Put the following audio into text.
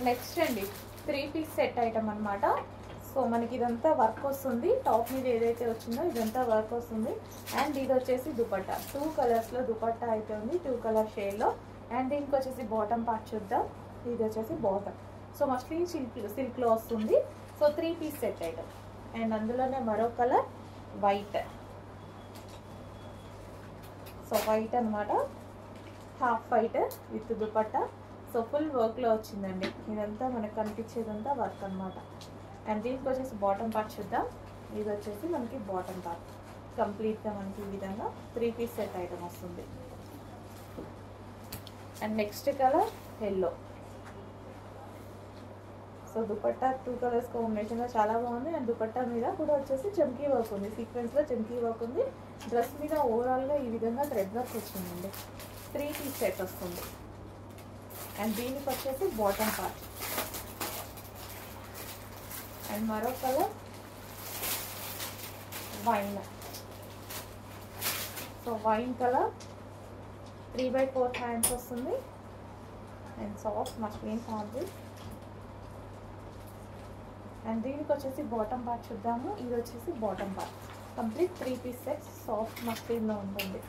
Next అండి 3 piece set item అనమాట. So మనకి ఇదంతా వర్క్ వస్తుంది. టాప్ మీద ఏదైతే వచ్చిందో ఇదంతా వర్క్ వస్తుంది. అండ్ ఇది వచ్చేసి దుపట్టా 2 కలర్స్లో దుపట్టా అయితే ఉంది, 2 కలర్ షేడ్లో. అండ్ దీనికి వచ్చేసి బాటమ్ పార్ట్ చూద్దాం. ఇది వచ్చేసి బాటమ్. సో మస్లిన్ సిల్క్లో వస్తుంది. So 3 piece set item. And అందులోనే మరో కలర్ వైట్. సో వైట్ అనమాట, half white with dupatta. So full వర్క్లో వచ్చిందండి. ఇదంతా మనకు కనిపించేదంతా వర్క్ అనమాట. అండ్ దీనికి వచ్చేసి బాటమ్ పార్ట్ చూద్దాం. ఇది వచ్చేసి మనకి బాటమ్ పార్ట్. కంప్లీట్గా మనకి ఈ విధంగా 3 పీస్ సెట్ ఐటమ్ వస్తుంది. And next colour yellow. So dupatta 2 colours కాంబినేషన్లో చాలా బాగుంది. అండ్ దుపట్టా మీద కూడా వచ్చేసి చమ్కీ వర్క్ ఉంది, సీక్వెన్స్లో చమ్కీ వర్క్ ఉంది. డ్రెస్ మీద ఓవరాల్గా ఈ విధంగా థ్రెడ్ వర్క్ వచ్చిందండి. 3 పీస్ సెట్ వస్తుంది. అండ్ దీనికి వచ్చేసి బాటమ్ పార్ట్. అండ్ మరో colour wine. So wine colour 3/4 hands వస్తుంది. And soft muslin fabric. And దీనికి వచ్చేసి బాటమ్ పార్ట్ చూద్దాము. ఇది వచ్చేసి bottom part. Complete 3 piece sets soft మస్లిన్లో ఉంటుంది.